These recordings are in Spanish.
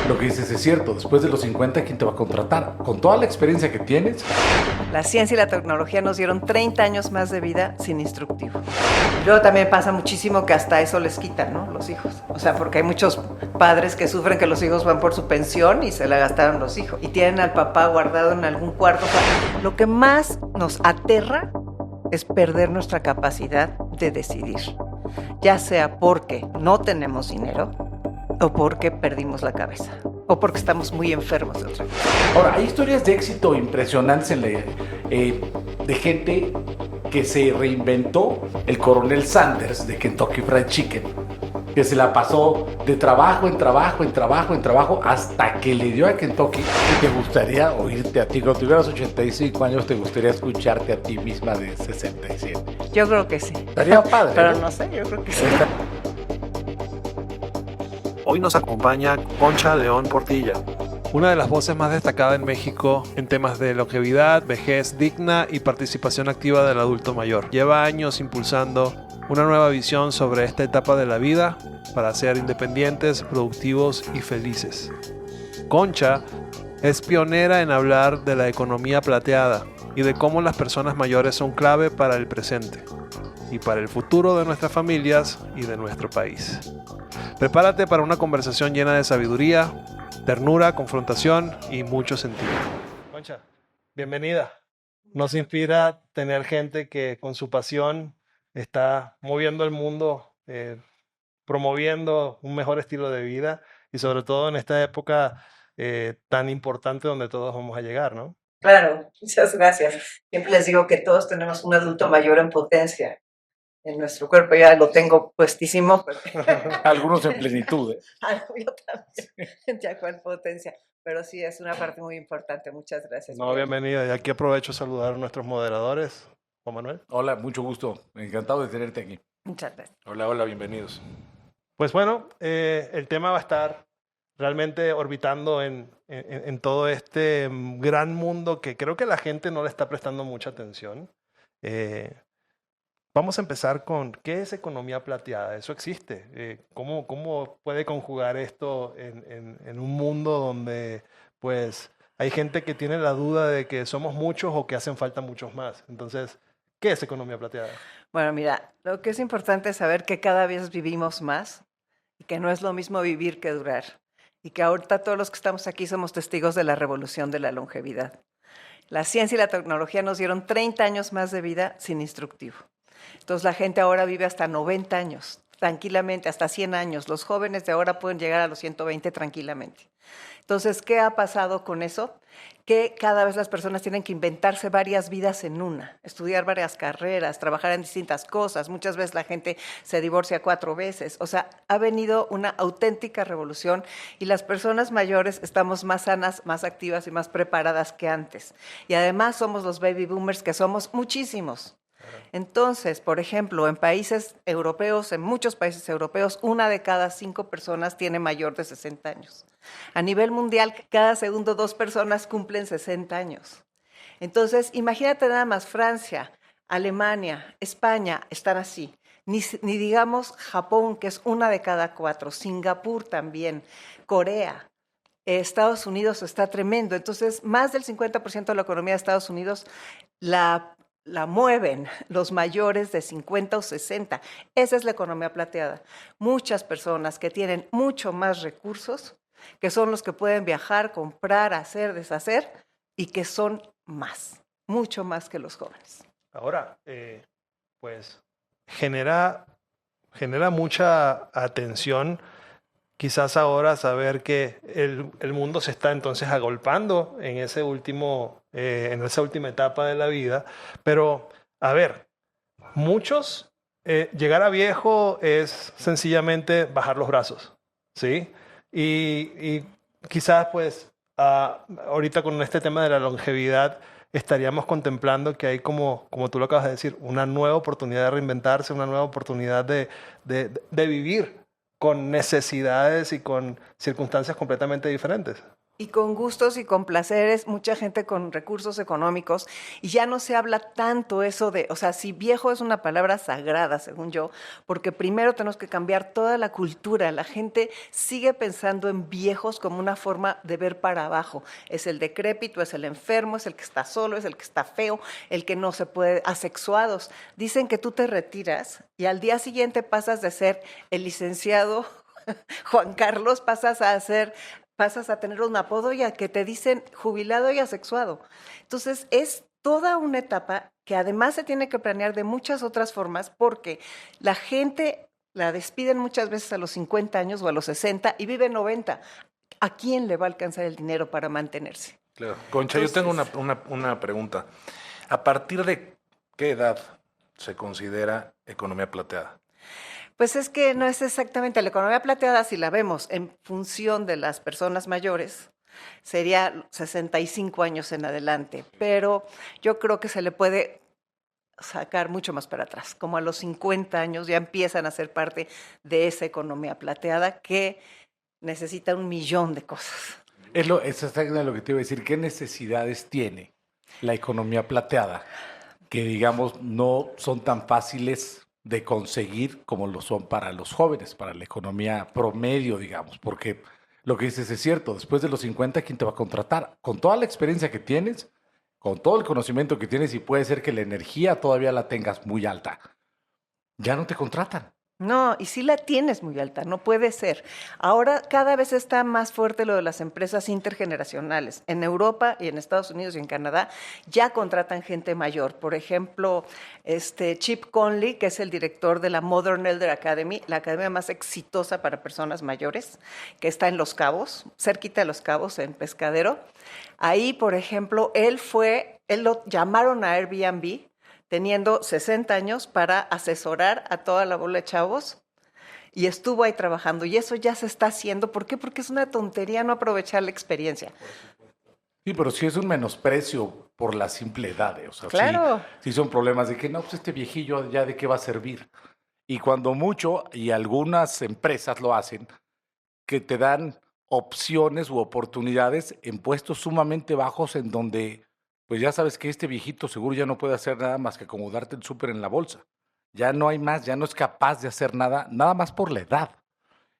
Lo que dices es cierto, después de los 50, ¿quién te va a contratar? Con toda la experiencia que tienes. La ciencia y la tecnología nos dieron 30 años más de vida sin instructivo. Y luego también pasa muchísimo que hasta eso les quitan, ¿no? Los hijos. O sea, porque hay muchos padres que sufren que los hijos van por su pensión y se la gastaron los hijos. Y tienen al papá guardado en algún cuarto. O sea, lo que más nos aterra es perder nuestra capacidad de decidir. Ya sea porque no tenemos dinero o porque perdimos la cabeza. O porque estamos muy enfermos de otra cosa. Ahora, hay historias de éxito impresionantes de gente que se reinventó. El coronel Sanders de Kentucky Fried Chicken, que se la pasó de trabajo en trabajo, en trabajo, en trabajo, hasta que le dio a Kentucky. ¿Y te gustaría oírte a ti? Cuando tuvieras 85 años, ¿te gustaría escucharte a ti misma de 67? Yo creo que sí. Estaría padre. Pero no sé, yo creo que sí. Hoy nos acompaña Concha León Portilla. Una de las voces más destacadas en México en temas de longevidad, vejez digna y participación activa del adulto mayor. Lleva años impulsando una nueva visión sobre esta etapa de la vida para ser independientes, productivos y felices. Concha es pionera en hablar de la economía plateada y de cómo las personas mayores son clave para el presente y para el futuro de nuestras familias y de nuestro país. Prepárate para una conversación llena de sabiduría, ternura, confrontación y mucho sentido. Concha, bienvenida. Nos inspira tener gente que con su pasión está moviendo el mundo, promoviendo un mejor estilo de vida y sobre todo en esta época tan importante donde todos vamos a llegar, ¿no? Claro, muchas gracias. Siempre les digo que todos tenemos un adulto mayor en potencia en nuestro cuerpo. Ya lo tengo puestísimo. Pero... Algunos en plenitud. Yo también, ya con potencia. Pero sí, es una parte muy importante. Muchas gracias. No, bienvenida. Y aquí aprovecho a saludar a nuestros moderadores. Juan Manuel. Hola, mucho gusto. Encantado de tenerte aquí. Muchas gracias. Hola, hola, bienvenidos. Pues bueno, el tema va a estar realmente orbitando en todo este gran mundo que creo que la gente no le está prestando mucha atención. Vamos a empezar con, ¿qué es economía plateada? ¿Eso existe? ¿Cómo puede conjugar esto en un mundo donde pues hay gente que tiene la duda de que somos muchos o que hacen falta muchos más? Entonces, ¿qué es economía plateada? Bueno, mira, lo que es importante es saber que cada vez vivimos más y que no es lo mismo vivir que durar. Y que ahorita todos los que estamos aquí somos testigos de la revolución de la longevidad. La ciencia y la tecnología nos dieron 30 años más de vida sin instructivo. Entonces la gente ahora vive hasta 90 años, tranquilamente, hasta 100 años. Los jóvenes de ahora pueden llegar a los 120 tranquilamente. Entonces, ¿qué ha pasado con eso? Que cada vez las personas tienen que inventarse varias vidas en una, estudiar varias carreras, trabajar en distintas cosas. Muchas veces la gente se divorcia 4 veces. O sea, ha venido una auténtica revolución y las personas mayores estamos más sanas, más activas y más preparadas que antes. Y además somos los baby boomers, que somos muchísimos. Entonces, por ejemplo, en países europeos, en muchos países europeos, 1 de cada 5 personas tiene mayor de 60 años. A nivel mundial, cada segundo 2 personas cumplen 60 años. Entonces, imagínate nada más, Francia, Alemania, España están así. Ni digamos Japón, que es 1 de cada 4, Singapur también, Corea. Estados Unidos está tremendo. Entonces, más del 50% de la economía de Estados Unidos la mueven los mayores de 50 o 60. Esa es la economía plateada. Muchas personas que tienen mucho más recursos, que son los que pueden viajar, comprar, hacer, deshacer, y que son más, mucho más que los jóvenes. Ahora, pues genera mucha atención quizás ahora saber que el mundo se está entonces agolpando en esa última etapa de la vida. Pero, a ver, muchos, llegar a viejo es sencillamente bajar los brazos, ¿sí? Y quizás, pues, ahorita con este tema de la longevidad, estaríamos contemplando que hay como tú lo acabas de decir, una nueva oportunidad de reinventarse, una nueva oportunidad de vivir con necesidades y con circunstancias completamente diferentes. Y con gustos y con placeres, mucha gente con recursos económicos, y ya no se habla tanto eso de, o sea, si viejo es una palabra sagrada, según yo, porque primero tenemos que cambiar toda la cultura. La gente sigue pensando en viejos como una forma de ver para abajo. Es el decrépito, es el enfermo, es el que está solo, es el que está feo, el que no se puede, asexuados. Dicen que tú te retiras y al día siguiente pasas de ser el licenciado Juan Carlos, pasas a tener un apodo y a que te dicen jubilado y asexuado. Entonces, es toda una etapa que además se tiene que planear de muchas otras formas porque la gente la despiden muchas veces a los 50 años o a los 60 y vive 90. ¿A quién le va a alcanzar el dinero para mantenerse? Claro. Concha, yo tengo una pregunta. ¿A partir de qué edad se considera economía plateada? Pues es que no es exactamente la economía plateada, si la vemos en función de las personas mayores, sería 65 años en adelante, pero yo creo que se le puede sacar mucho más para atrás, como a los 50 años ya empiezan a ser parte de esa economía plateada que necesita 1.000.000 de cosas. Es exactamente lo que te iba a decir. ¿Qué necesidades tiene la economía plateada que, digamos, no son tan fáciles de conseguir como lo son para los jóvenes, para la economía promedio, digamos? Porque lo que dices es cierto, después de los 50, ¿quién te va a contratar? Con toda la experiencia que tienes, con todo el conocimiento que tienes, y puede ser que la energía todavía la tengas muy alta, ya no te contratan. No, y sí la tienes muy alta, no puede ser. Ahora cada vez está más fuerte lo de las empresas intergeneracionales. En Europa y en Estados Unidos y en Canadá ya contratan gente mayor. Por ejemplo, Chip Conley, que es el director de la Modern Elder Academy, la academia más exitosa para personas mayores, que está en Los Cabos, cerquita de Los Cabos, en Pescadero. Ahí, por ejemplo, él lo llamaron a Airbnb teniendo 60 años para asesorar a toda la bola de chavos y estuvo ahí trabajando. Y eso ya se está haciendo. ¿Por qué? Porque es una tontería no aprovechar la experiencia. Sí, pero sí es un menosprecio por la simple edad. O sea, Claro. sí son problemas de que no, pues este viejillo ya de qué va a servir. Y cuando mucho, y algunas empresas lo hacen, que te dan opciones u oportunidades en puestos sumamente bajos en donde pues ya sabes que este viejito seguro ya no puede hacer nada más que acomodarte el súper en la bolsa. Ya no hay más, ya no es capaz de hacer nada, nada más por la edad.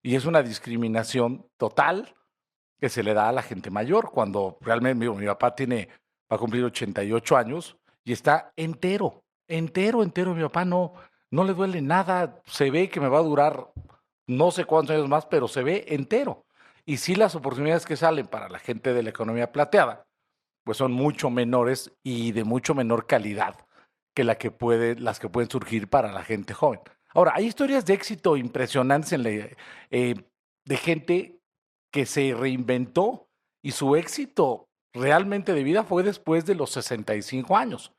Y es una discriminación total que se le da a la gente mayor, cuando realmente mi papá va a cumplir 88 años y está entero. Mi papá no le duele nada, se ve que me va a durar no sé cuántos años más, pero se ve entero. Y sí, las oportunidades que salen para la gente de la economía plateada pues son mucho menores y de mucho menor calidad que las que pueden surgir para la gente joven. Ahora, hay historias de éxito impresionantes de gente que se reinventó y su éxito realmente de vida fue después de los 65 años.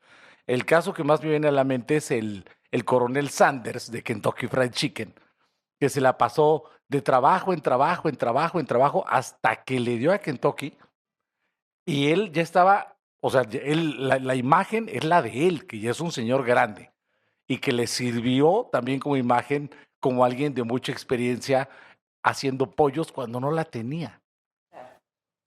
El caso que más me viene a la mente es el coronel Sanders de Kentucky Fried Chicken, que se la pasó de trabajo en trabajo, en trabajo, en trabajo, hasta que le dio a Kentucky. Y él ya estaba, o sea, la imagen es la de él, que ya es un señor grande y que le sirvió también como imagen como alguien de mucha experiencia haciendo pollos cuando no la tenía.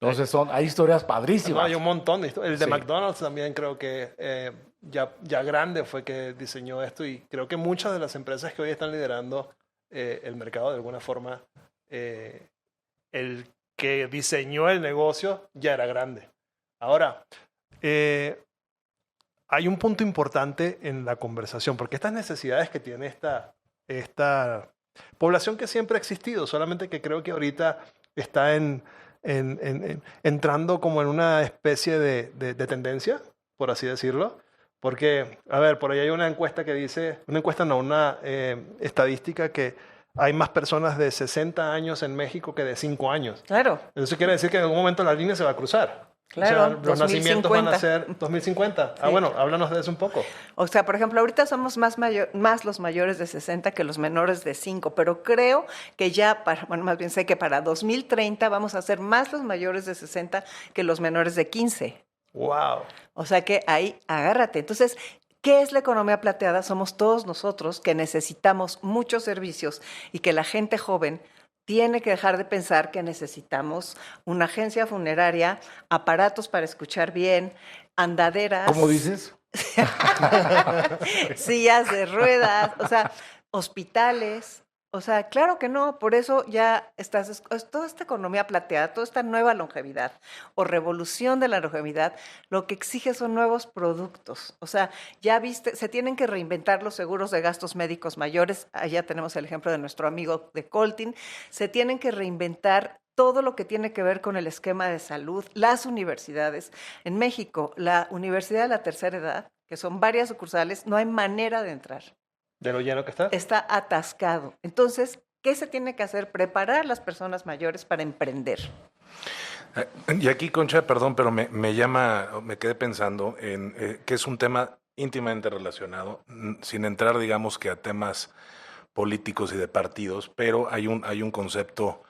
Entonces hay historias padrísimas. No, hay un montón de historias. El de Sí. McDonald's también creo que ya grande fue que diseñó esto y creo que muchas de las empresas que hoy están liderando el mercado de alguna forma, el que diseñó el negocio ya era grande. Ahora, hay un punto importante en la conversación, porque estas necesidades que tiene esta población que siempre ha existido, solamente que creo que ahorita está entrando como en una especie de tendencia, por así decirlo. Porque, a ver, por ahí hay una encuesta que dice, una estadística que hay más personas de 60 años en México que de 5 años. Claro. Eso quiere decir que en algún momento la línea se va a cruzar. Claro, O sea, los nacimientos van a 2050. ser 2050. Ah, Sí. bueno, háblanos de eso un poco. O sea, por ejemplo, ahorita somos más los mayores de 60 que los menores de 5, pero creo que más bien sé que para 2030 vamos a ser más los mayores de 60 que los menores de 15. Wow. O sea que ahí agárrate. Entonces, ¿qué es la economía plateada? Somos todos nosotros que necesitamos muchos servicios y que la gente joven tiene que dejar de pensar que necesitamos una agencia funeraria, aparatos para escuchar bien, andaderas. ¿Cómo dices? Sillas de ruedas, o sea, hospitales. O sea, claro que no, por eso ya toda esta economía plateada, toda esta nueva longevidad o revolución de la longevidad, lo que exige son nuevos productos. O sea, ya viste, se tienen que reinventar los seguros de gastos médicos mayores. Allá tenemos el ejemplo de nuestro amigo de Coltin. Se tienen que reinventar todo lo que tiene que ver con el esquema de salud, las universidades. En México, la Universidad de la Tercera Edad, que son varias sucursales, no hay manera de entrar. ¿De lo lleno que está? Está atascado. Entonces, ¿qué se tiene que hacer? Preparar a las personas mayores para emprender. Y aquí, Concha, perdón, pero me quedé pensando en que es un tema íntimamente relacionado, sin entrar, digamos, que a temas políticos y de partidos, pero hay un concepto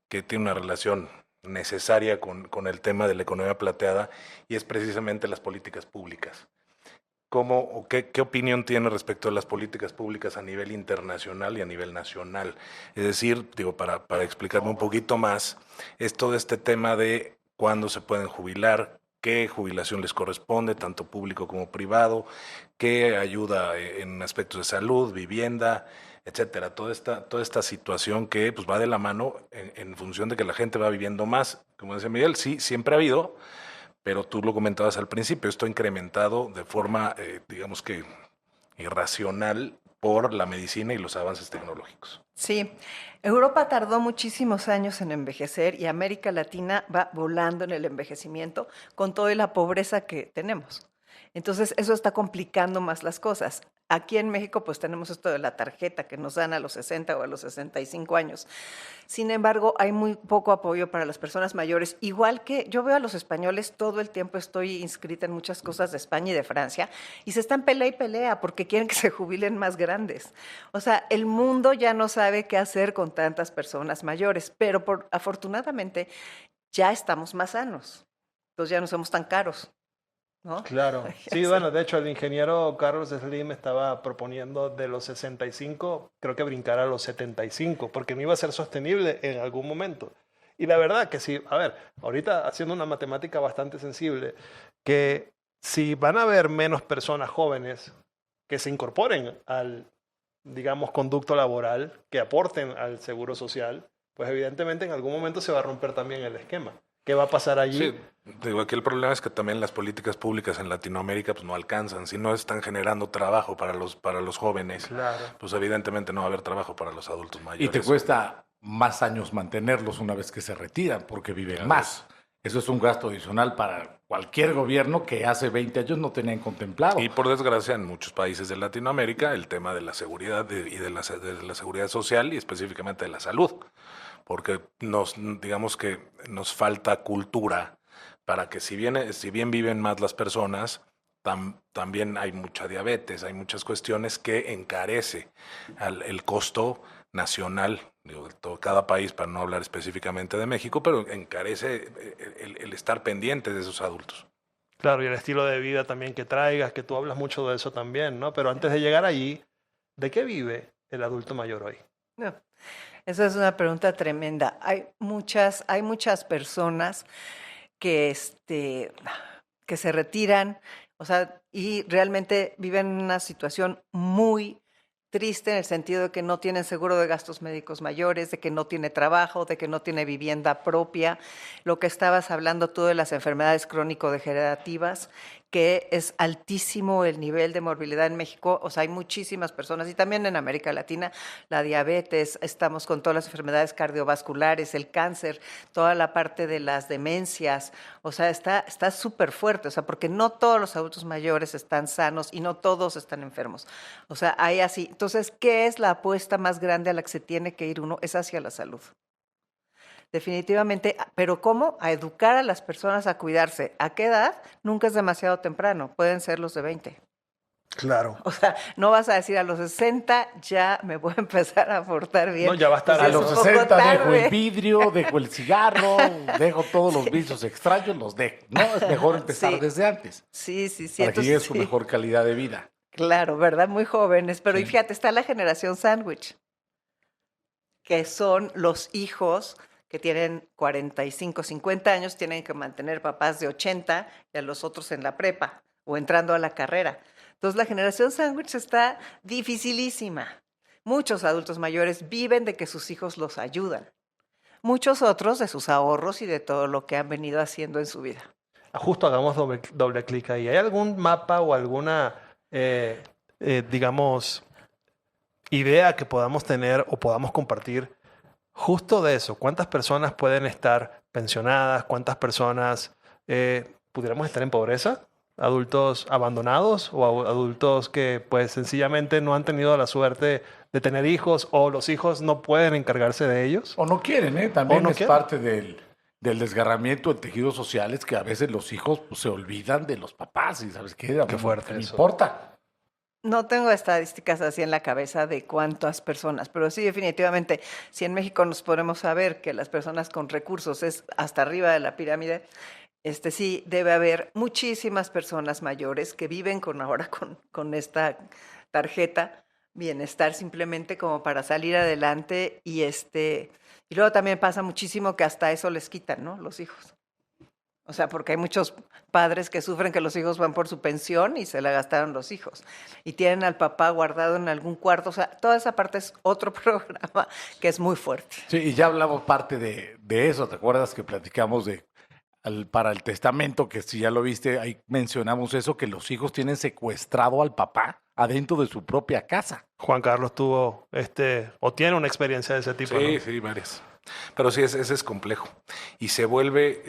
que tiene una relación necesaria con el tema de la economía plateada, y es precisamente las políticas públicas. ¿Cómo o qué opinión tiene respecto a las políticas públicas a nivel internacional y a nivel nacional? Es decir, digo, para explicarme un poquito más, es todo este tema de cuándo se pueden jubilar, qué jubilación les corresponde, tanto público como privado, qué ayuda en aspectos de salud, vivienda, etcétera. Toda esta situación que pues va de la mano en función de que la gente va viviendo más. Como decía Miguel, sí, siempre ha habido, pero tú lo comentabas al principio, esto ha incrementado de forma, digamos que irracional por la medicina y los avances tecnológicos. Sí, Europa tardó muchísimos años en envejecer y América Latina va volando en el envejecimiento con toda la pobreza que tenemos. Entonces, eso está complicando más las cosas. Aquí en México, pues tenemos esto de la tarjeta que nos dan a los 60 o a los 65 años. Sin embargo, hay muy poco apoyo para las personas mayores. Igual que yo veo a los españoles, todo el tiempo estoy inscrita en muchas cosas de España y de Francia, y se están pelea y pelea porque quieren que se jubilen más grandes. O sea, el mundo ya no sabe qué hacer con tantas personas mayores, pero afortunadamente ya estamos más sanos. Entonces ya no somos tan caros, ¿no? Claro. Sí, bueno, de hecho el ingeniero Carlos Slim estaba proponiendo de los 65, creo que brincar a los 75, porque no iba a ser sostenible en algún momento. Y la verdad que sí, a ver, ahorita haciendo una matemática bastante sensible, que si van a haber menos personas jóvenes que se incorporen al, digamos, conducto laboral, que aporten al seguro social, pues evidentemente en algún momento se va a romper también el esquema. ¿Qué va a pasar allí? Sí, digo, aquí el problema es que también las políticas públicas en Latinoamérica pues no alcanzan. Si no están generando trabajo para los jóvenes, Claro. pues evidentemente no va a haber trabajo para los adultos mayores. Y te cuesta más años mantenerlos una vez que se retiran porque viven Claro. más. Eso es un gasto adicional para cualquier gobierno que hace 20 años no tenían contemplado. Y por desgracia en muchos países de Latinoamérica el tema de la seguridad y de la seguridad social y específicamente de la salud, porque digamos que nos falta cultura para que si bien viven más las personas, también hay mucha diabetes, hay muchas cuestiones que encarece el costo nacional, digo, de cada país, para no hablar específicamente de México, pero encarece el estar pendiente de esos adultos. Claro, y el estilo de vida también que traigas, que tú hablas mucho de eso también, ¿no? Pero antes de llegar allí, ¿de qué vive el adulto mayor hoy? No, esa es una pregunta tremenda. Hay muchas personas que, que se retiran, o sea, y realmente viven una situación muy triste en el sentido de que no tienen seguro de gastos médicos mayores, de que no tiene trabajo, de que no tiene vivienda propia. Lo que estabas hablando tú de las enfermedades crónico-degenerativas, que es altísimo el nivel de morbilidad en México. O sea, hay muchísimas personas, y también en América Latina, la diabetes, estamos con todas las enfermedades cardiovasculares, el cáncer, toda la parte de las demencias. O sea, está súper fuerte, o sea, porque no todos los adultos mayores están sanos y no todos están enfermos. O sea, hay así. Entonces, ¿qué es la apuesta más grande a la que se tiene que ir uno? Es hacia la salud. Definitivamente, pero ¿cómo? A educar a las personas a cuidarse. ¿A qué edad? Nunca es demasiado temprano, pueden ser los de 20. Claro. O sea, no vas a decir a los 60 ya me voy a empezar a portar bien. No, ya va a estar Pues A es los un poco 60 dejo tarde. el vidrio, dejo el cigarro, dejo todos los vicios extraños, los dejo. No, es mejor empezar Sí. desde antes, Sí, para que entonces, llegue su sí. mejor calidad de vida. Claro, ¿verdad? Muy jóvenes. Pero y Sí. fíjate, está la generación sándwich, que son los hijos que tienen 45, 50 años, tienen que mantener papás de 80 y a los otros en la prepa o entrando a la carrera. Entonces la generación sándwich está dificilísima. Muchos adultos mayores viven de que sus hijos los ayudan. Muchos otros de sus ahorros y de todo lo que han venido haciendo en su vida. Justo hagamos doble clic ahí. ¿Hay algún mapa o alguna, digamos, idea que podamos tener o podamos compartir justo de eso? ¿Cuántas personas pueden estar pensionadas? ¿Cuántas personas pudiéramos estar en pobreza? ¿Adultos abandonados o adultos que pues sencillamente no han tenido la suerte de tener hijos o los hijos no pueden encargarse de ellos? O no quieren, ¿eh? También no es quieren. parte del desgarramiento de tejidos sociales que a veces los hijos pues, se olvidan de los papás y ¿sabes qué? A mí fuerte no me eso. importa. No tengo estadísticas así en la cabeza de cuántas personas, pero sí definitivamente, si en México nos podemos saber que las personas con recursos es hasta arriba de la pirámide, sí debe haber muchísimas personas mayores que viven ahora con esta tarjeta bienestar simplemente como para salir adelante y y luego también pasa muchísimo que hasta eso les quitan, ¿no? Los hijos. O sea, porque hay muchos padres que sufren que los hijos van por su pensión y se la gastaron los hijos. Y tienen al papá guardado en algún cuarto. O sea, toda esa parte es otro programa que es muy fuerte. Sí, y ya hablamos parte de eso. ¿Te acuerdas que platicamos para el testamento, que si ya lo viste, ahí mencionamos eso, que los hijos tienen secuestrado al papá adentro de su propia casa? Juan Carlos tuvo o tiene una experiencia de ese tipo, Sí, ¿no? sí, varias. Pero sí, ese es complejo. Y se vuelve,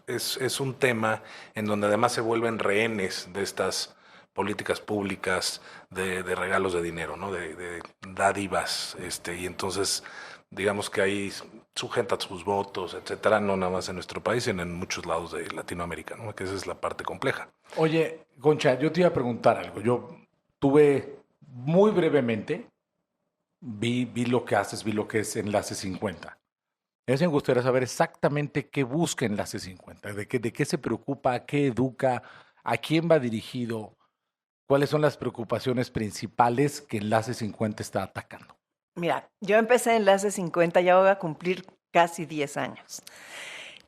es un tema en donde además se vuelven rehenes de estas políticas públicas de regalos de dinero, ¿no? De dádivas, y entonces digamos que ahí sujetan sus votos, etcétera, no nada más en nuestro país, sino en muchos lados de Latinoamérica, ¿no? Que esa es la parte compleja. Oye, Concha, yo te iba a preguntar algo. Yo tuve muy brevemente, vi lo que haces, vi lo que es Enlace 50. Eso me gustaría saber exactamente qué busca Enlace 50, de qué se preocupa, qué educa, a quién va dirigido, cuáles son las preocupaciones principales que Enlace 50 está atacando. Mira, yo empecé Enlace 50, ya voy a cumplir casi 10 años.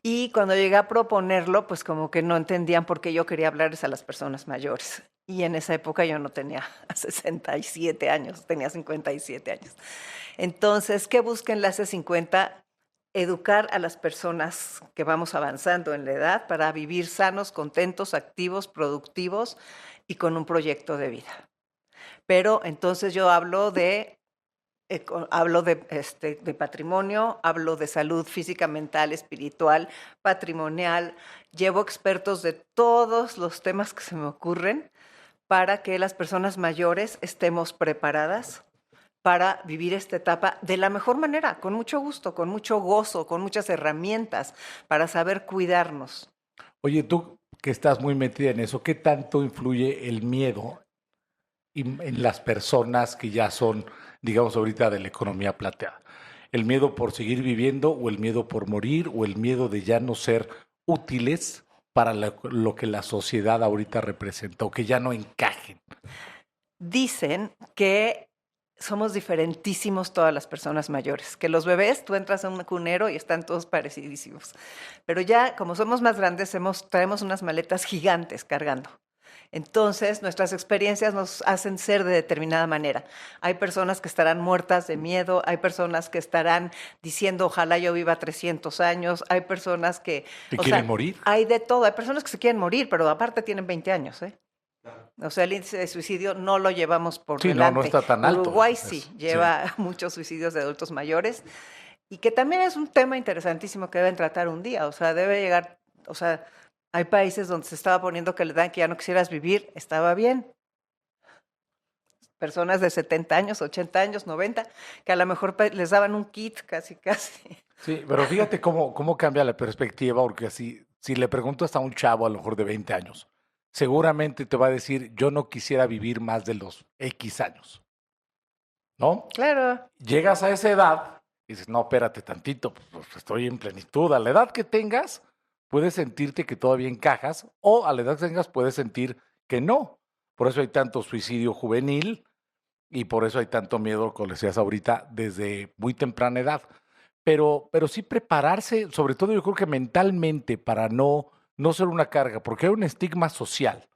Y cuando llegué a proponerlo, pues como que no entendían por qué yo quería hablarles a las personas mayores. Y en esa época yo no tenía 67 años, tenía 57 años. Entonces, ¿qué busca Enlace 50? Educar a las personas que vamos avanzando en la edad para vivir sanos, contentos, activos, productivos y con un proyecto de vida. Pero entonces yo hablo de patrimonio, hablo de salud física, mental, espiritual, patrimonial. Llevo expertos de todos los temas que se me ocurren para que las personas mayores estemos preparadas para vivir esta etapa de la mejor manera, con mucho gusto, con mucho gozo, con muchas herramientas para saber cuidarnos. Oye, tú que estás muy metida en eso, ¿qué tanto influye el miedo en las personas que ya son, digamos ahorita, de la economía plateada? ¿El miedo por seguir viviendo o el miedo por morir o el miedo de ya no ser útiles para lo que la sociedad ahorita representa o que ya no encajen? Dicen que somos diferentísimos todas las personas mayores, que los bebés, tú entras a un cunero y están todos parecidísimos. Pero ya, como somos más grandes, traemos unas maletas gigantes cargando. Entonces, nuestras experiencias nos hacen ser de determinada manera. Hay personas que estarán muertas de miedo, hay personas que estarán diciendo, ojalá yo viva 300 años, hay personas que quieren morir. Hay de todo, hay personas que se quieren morir, pero aparte tienen 20 años, ¿eh? O sea, el índice de suicidio no lo llevamos por delante. No está tan alto. Uruguay sí lleva muchos suicidios de adultos mayores y que también es un tema interesantísimo que deben tratar un día. O sea, debe llegar, o sea, hay países donde se estaba poniendo que le dan que ya no quisieras vivir, estaba bien. Personas de 70 años, 80 años, 90, que a lo mejor les daban un kit casi. Sí, pero fíjate cómo cambia la perspectiva, porque si le preguntas a un chavo a lo mejor de 20 años, seguramente te va a decir, yo no quisiera vivir más de los X años, ¿no? Claro. Llegas a esa edad y dices, no, espérate tantito, pues estoy en plenitud. A la edad que tengas, puedes sentirte que todavía encajas, o a la edad que tengas puedes sentir que no. Por eso hay tanto suicidio juvenil, y por eso hay tanto miedo, como decías ahorita, desde muy temprana edad. Pero sí prepararse, sobre todo yo creo que mentalmente, para no ser una carga, porque hay un estigma social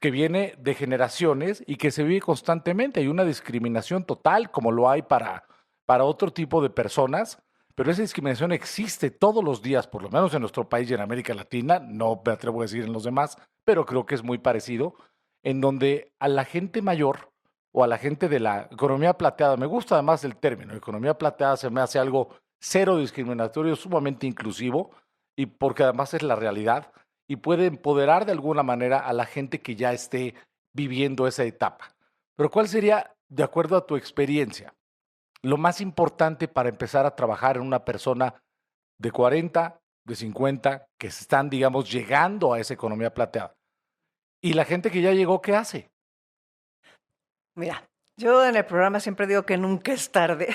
que viene de generaciones y que se vive constantemente. Hay una discriminación total, como lo hay para otro tipo de personas, pero esa discriminación existe todos los días, por lo menos en nuestro país y en América Latina, no me atrevo a decir en los demás, pero creo que es muy parecido, en donde a la gente mayor o a la gente de la economía plateada, me gusta además el término, economía plateada se me hace algo cero discriminatorio, sumamente inclusivo, y porque además es la realidad y puede empoderar de alguna manera a la gente que ya esté viviendo esa etapa. Pero ¿cuál sería, de acuerdo a tu experiencia, lo más importante para empezar a trabajar en una persona de 40, de 50, que están, digamos, llegando a esa economía plateada? Y la gente que ya llegó, ¿qué hace? Mira, yo en el programa siempre digo que nunca es tarde.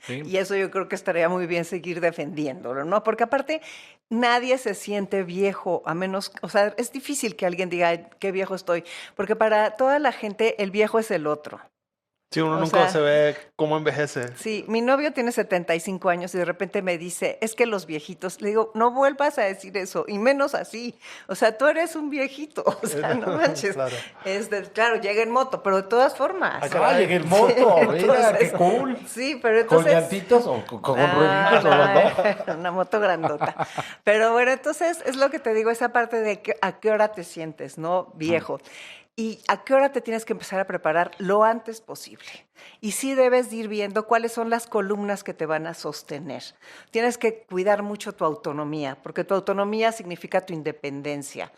¿Sí? Y eso yo creo que estaría muy bien seguir defendiéndolo, ¿no? Porque aparte, nadie se siente viejo, a menos, o sea, es difícil que alguien diga, "Ay, qué viejo estoy", porque para toda la gente el viejo es el otro. Sí, uno O nunca sea, se ve cómo envejece. sí, mi novio tiene 75 años y de repente me dice, es que los viejitos, le digo, no vuelvas a decir eso, y menos así. O sea, tú eres un viejito, o sea, no manches. Claro. Claro, llega en moto, pero de todas formas. Ah, llegué en moto, mira, qué cool. Sí, pero ¿Con entonces... llantitos o con rueditas o no? Una moto grandota. Pero bueno, entonces es lo que te digo, esa parte de a qué hora te sientes, ¿no? Viejo. Y a qué hora te tienes que empezar a preparar lo antes posible. Y sí debes de ir viendo cuáles son las columnas que te van a sostener. Tienes que cuidar mucho tu autonomía, porque tu autonomía significa tu independencia.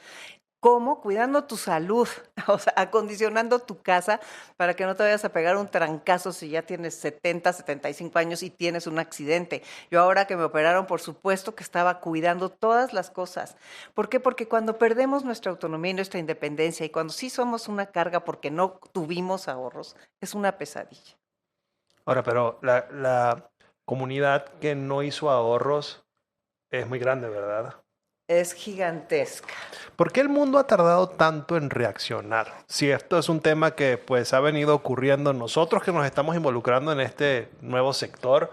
¿Cómo? Cuidando tu salud, o sea, acondicionando tu casa para que no te vayas a pegar un trancazo si ya tienes 70, 75 años y tienes un accidente. Yo ahora que me operaron, por supuesto que estaba cuidando todas las cosas. ¿Por qué? Porque cuando perdemos nuestra autonomía y nuestra independencia y cuando sí somos una carga porque no tuvimos ahorros, es una pesadilla. Ahora, pero la comunidad que no hizo ahorros es muy grande, ¿verdad? Es gigantesca. ¿Por qué el mundo ha tardado tanto en reaccionar? Si esto es un tema que pues ha venido ocurriendo, nosotros que nos estamos involucrando en este nuevo sector,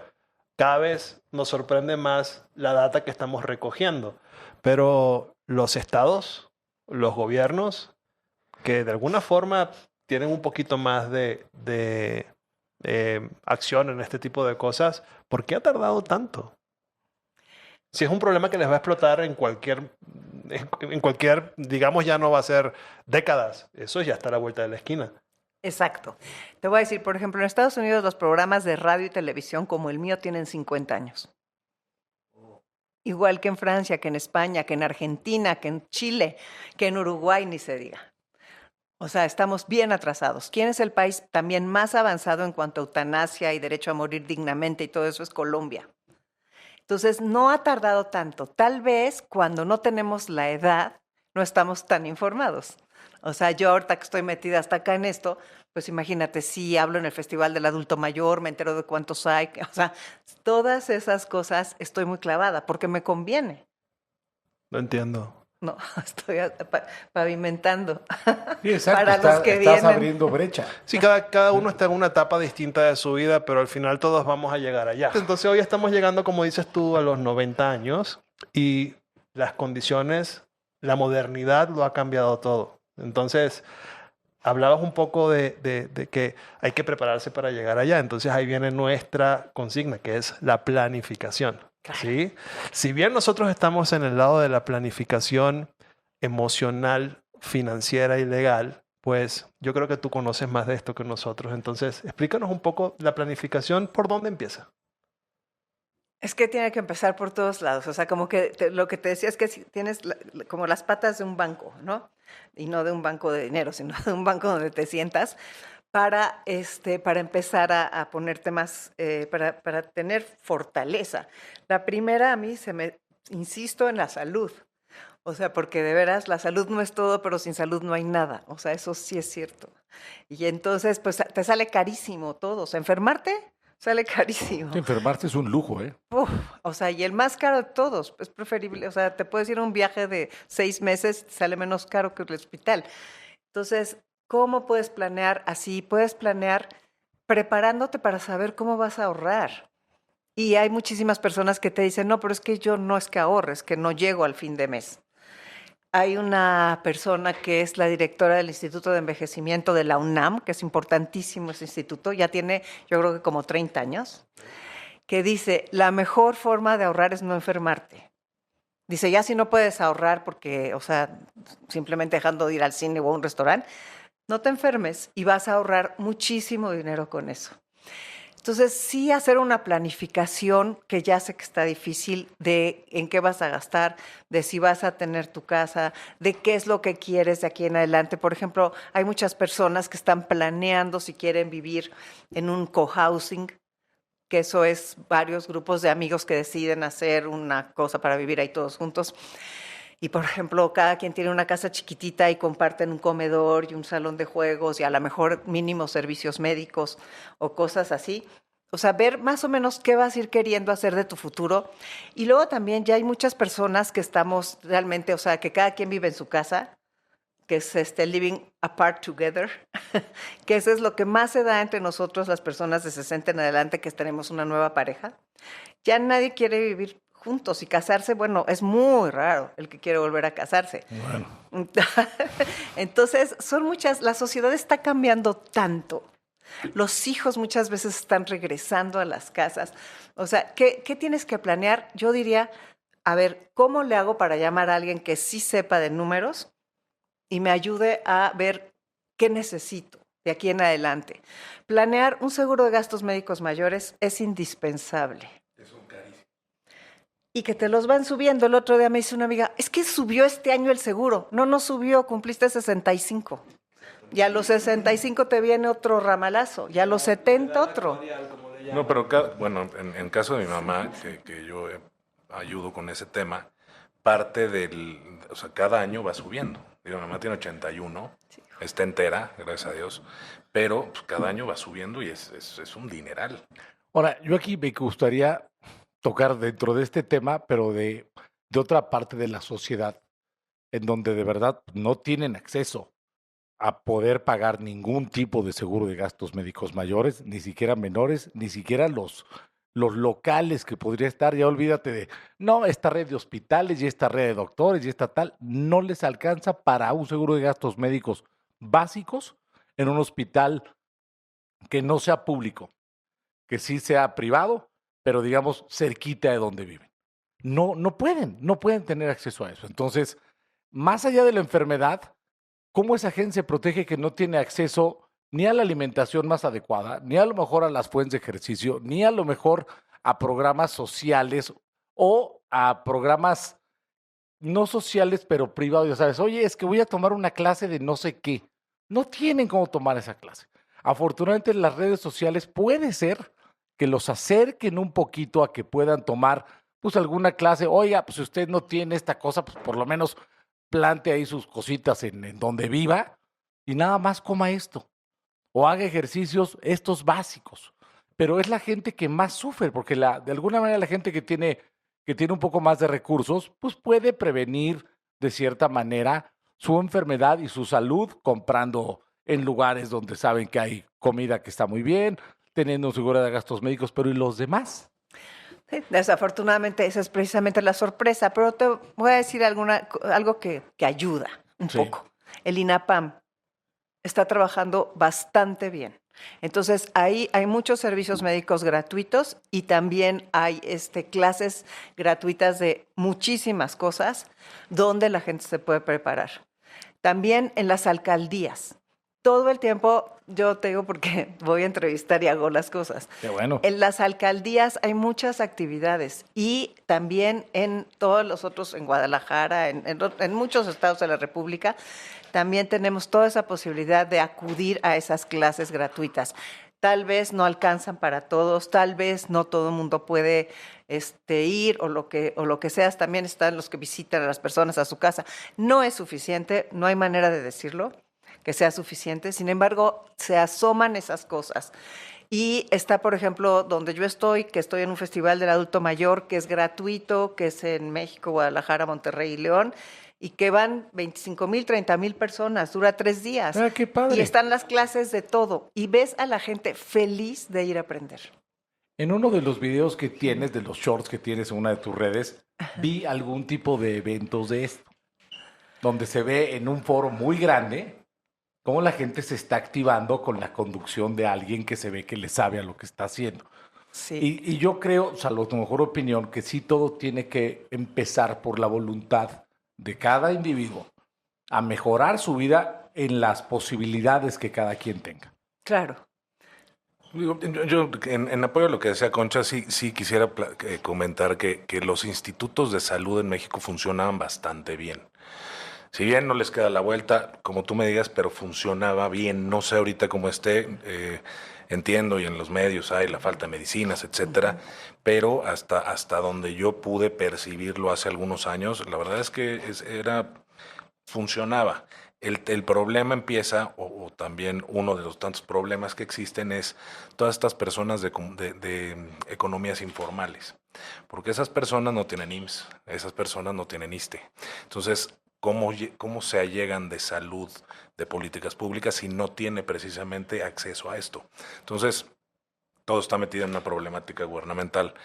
cada vez nos sorprende más la data que estamos recogiendo. Pero los estados, los gobiernos, que de alguna forma tienen un poquito más de acción en este tipo de cosas, ¿por qué ha tardado tanto? Si es un problema que les va a explotar en cualquier, digamos, ya no va a ser décadas. Eso ya está a la vuelta de la esquina. Exacto. Te voy a decir, por ejemplo, en Estados Unidos los programas de radio y televisión como el mío tienen 50 años. Igual que en Francia, que en España, que en Argentina, que en Chile, que en Uruguay, ni se diga. O sea, estamos bien atrasados. ¿Quién es el país también más avanzado en cuanto a eutanasia y derecho a morir dignamente y todo eso? Es Colombia. Entonces, no ha tardado tanto. Tal vez cuando no tenemos la edad, no estamos tan informados. O sea, yo ahorita que estoy metida hasta acá en esto, pues imagínate, si hablo en el Festival del Adulto Mayor, me entero de cuántos hay. O sea, todas esas cosas estoy muy clavada porque me conviene. No entiendo. No, estoy pavimentando Sí, exacto, para los que estás vienen. abriendo brecha. Sí, cada uno está en una etapa distinta de su vida, pero al final todos vamos a llegar allá. Entonces hoy estamos llegando, como dices tú, a los 90 años y las condiciones, la modernidad lo ha cambiado todo. Entonces, hablabas un poco de que hay que prepararse para llegar allá. Entonces ahí viene nuestra consigna, que es la planificación. Claro. ¿Sí? Si bien nosotros estamos en el lado de la planificación emocional, financiera y legal, pues yo creo que tú conoces más de esto que nosotros. Entonces, explícanos un poco la planificación, ¿por dónde empieza? Es que tiene que empezar por todos lados. O sea, como que lo que te decía es que si tienes como las patas de un banco, ¿no? Y no de un banco de dinero, sino de un banco donde te sientas para empezar a ponerte más, para tener fortaleza. La primera a mí insisto en la salud. O sea, porque de veras la salud no es todo, pero sin salud no hay nada. O sea, eso sí es cierto. Y entonces, pues te sale carísimo todo. O sea, enfermarte sale carísimo. Enfermarte es un lujo, ¿eh? Uf, o sea, y el más caro de todos, es preferible, o sea, te puedes ir a un viaje de 6 meses, te sale menos caro que el hospital. Entonces, ¿cómo puedes planear así? Puedes planear preparándote para saber cómo vas a ahorrar. Y hay muchísimas personas que te dicen, no, pero es que yo no es que ahorre, es que no llego al fin de mes. Hay una persona que es la directora del Instituto de Envejecimiento de la UNAM, que es importantísimo ese instituto, ya tiene yo creo que como 30 años, que dice, la mejor forma de ahorrar es no enfermarte. Dice, ya si no puedes ahorrar porque, o sea, simplemente dejando de ir al cine o a un restaurante, no te enfermes y vas a ahorrar muchísimo dinero con eso. Entonces, sí hacer una planificación, que ya sé que está difícil, de en qué vas a gastar, de si vas a tener tu casa, de qué es lo que quieres de aquí en adelante. Por ejemplo, hay muchas personas que están planeando si quieren vivir en un cohousing, que eso es varios grupos de amigos que deciden hacer una cosa para vivir ahí todos juntos. Y, por ejemplo, cada quien tiene una casa chiquitita y comparten un comedor y un salón de juegos y a lo mejor mínimos servicios médicos o cosas así. O sea, ver más o menos qué vas a ir queriendo hacer de tu futuro. Y luego también ya hay muchas personas que estamos realmente, o sea, que cada quien vive en su casa, que es living apart together, que eso es lo que más se da entre nosotros, las personas de 60 en adelante, que tenemos una nueva pareja. Ya nadie quiere vivir juntos y casarse, bueno, es muy raro el que quiere volver a casarse. Bueno. Entonces, son muchas, la sociedad está cambiando tanto. Los hijos muchas veces están regresando a las casas. O sea, ¿qué tienes que planear? Yo diría, a ver, ¿cómo le hago para llamar a alguien que sí sepa de números y me ayude a ver qué necesito de aquí en adelante? Planear un seguro de gastos médicos mayores es indispensable. Y que te los van subiendo. El otro día me dice una amiga, es que subió este año el seguro. No, no subió, cumpliste 65. Y a los 65 te viene otro ramalazo. Y a los 70 otro. No, pero bueno, en caso de mi mamá, que yo ayudo con ese tema, parte o sea, cada año va subiendo. Digo, mi mamá tiene 81, sí, está entera, gracias a Dios, pero pues, cada año va subiendo y es un dineral. Ahora, yo aquí me gustaría tocar dentro de este tema, pero de otra parte de la sociedad, en donde de verdad no tienen acceso a poder pagar ningún tipo de seguro de gastos médicos mayores, ni siquiera menores, ni siquiera los locales que podría estar. Ya olvídate de, no, esta red de hospitales y esta red de doctores y esta tal, no les alcanza para un seguro de gastos médicos básicos en un hospital que no sea público, que sí sea privado, pero digamos cerquita de donde viven. No pueden tener acceso a eso. Entonces, más allá de la enfermedad, ¿cómo esa gente se protege que no tiene acceso ni a la alimentación más adecuada, ni a lo mejor a las fuentes de ejercicio, ni a lo mejor a programas sociales o a programas no sociales, pero privados? Ya sabes, oye, es que voy a tomar una clase de no sé qué. No tienen cómo tomar esa clase. Afortunadamente, las redes sociales puede ser que los acerquen un poquito a que puedan tomar pues alguna clase. Oiga, pues si usted no tiene esta cosa, pues por lo menos plante ahí sus cositas en donde viva y nada más coma esto. O haga ejercicios estos básicos. Pero es la gente que más sufre, porque de alguna manera la gente que tiene un poco más de recursos, pues puede prevenir de cierta manera su enfermedad y su salud comprando en lugares donde saben que hay comida que está muy bien, teniendo un seguro de gastos médicos, pero ¿y los demás? Sí, desafortunadamente esa es precisamente la sorpresa, pero te voy a decir algo que ayuda un poco. El INAPAM está trabajando bastante bien. Entonces, ahí hay muchos servicios médicos gratuitos y también hay clases gratuitas de muchísimas cosas donde la gente se puede preparar. También en las alcaldías. Todo el tiempo, yo te digo porque voy a entrevistar y hago las cosas. Qué bueno. En las alcaldías hay muchas actividades y también en todos los otros, en Guadalajara, en muchos estados de la República, también tenemos toda esa posibilidad de acudir a esas clases gratuitas. Tal vez no alcanzan para todos, tal vez no todo el mundo puede ir o lo que seas. También están los que visitan a las personas a su casa. No es suficiente, no hay manera de decirlo que sea suficiente. Sin embargo, se asoman esas cosas. Y está, por ejemplo, donde yo estoy, que estoy en un festival del adulto mayor, que es gratuito, que es en México, Guadalajara, Monterrey y León, y que van 25,000, 30,000 personas, dura 3 días. Ah, qué padre. Y están las clases de todo. Y ves a la gente feliz de ir a aprender. En uno de los videos que tienes, de los shorts que tienes en una de tus redes, vi algún tipo de eventos de esto, donde se ve en un foro muy grande cómo la gente se está activando con la conducción de alguien que se ve que le sabe a lo que está haciendo. Sí. Y yo creo, salvo tu mejor opinión, que sí todo tiene que empezar por la voluntad de cada individuo a mejorar su vida en las posibilidades que cada quien tenga. Claro. Digo, yo en apoyo a lo que decía Concha, sí quisiera comentar que los institutos de salud en México funcionaban bastante bien. Si bien no les queda la vuelta, como tú me digas, pero funcionaba bien. No sé ahorita cómo esté, entiendo, y en los medios hay la falta de medicinas, etcétera, pero hasta donde yo pude percibirlo hace algunos años, la verdad es que funcionaba. El problema empieza, o también uno de los tantos problemas que existen, es todas estas personas de economías informales. Porque esas personas no tienen IMSS, esas personas no tienen ISSSTE. Entonces, ¿cómo se allegan de salud, de políticas públicas, si no tiene precisamente acceso a esto? Entonces, todo está metido en una problemática gubernamental,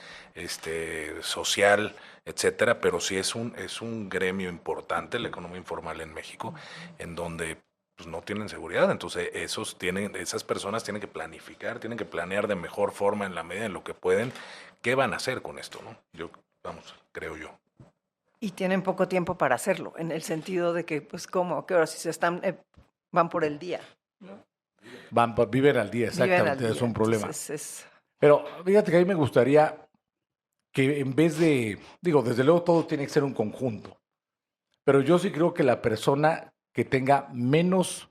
social, etcétera, pero sí es un gremio importante, la economía informal en México, en donde pues, no tienen seguridad. Entonces, esas personas tienen que planificar, tienen que planear de mejor forma en la medida en lo que pueden, qué van a hacer con esto, ¿no? Creo yo. Y tienen poco tiempo para hacerlo, en el sentido de que, pues, ¿cómo? ¿Qué hora? Si se están, van por el día. Viven al día, Viven exactamente, al es día. un problema. Entonces, Pero fíjate que a mí me gustaría que en vez de, digo, desde luego todo tiene que ser un conjunto, pero yo sí creo que la persona que tenga menos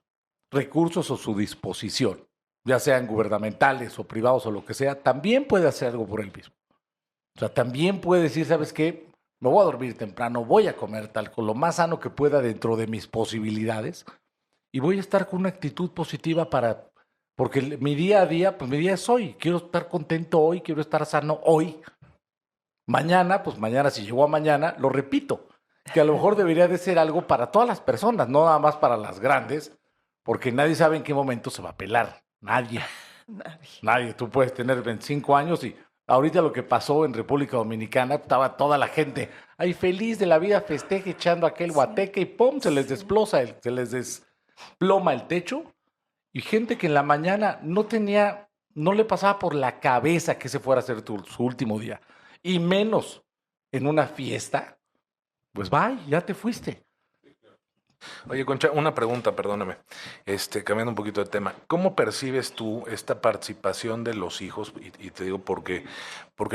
recursos a su disposición, ya sean gubernamentales o privados o lo que sea, también puede hacer algo por él mismo. O sea, también puede decir, ¿sabes qué? Me voy a dormir temprano, voy a comer tal, con lo más sano que pueda dentro de mis posibilidades y voy a estar con una actitud positiva porque mi día a día, pues mi día es hoy, quiero estar contento hoy, quiero estar sano hoy. Mañana, pues mañana, si llegó a mañana, lo repito, que a lo mejor debería de ser algo para todas las personas, no nada más para las grandes, porque nadie sabe en qué momento se va a pelar, nadie. Nadie, tú puedes tener 25 años y ahorita lo que pasó en República Dominicana, estaba toda la gente ahí feliz de la vida, festeje, echando aquel guateque y ¡pum! Se les desploma el techo. Y gente que en la mañana no le pasaba por la cabeza que ese fuera a ser su último día. Y menos en una fiesta, pues bye, ya te fuiste. Oye, Concha, una pregunta, perdóname, cambiando un poquito de tema. ¿Cómo percibes tú esta participación de los hijos? Y te digo porque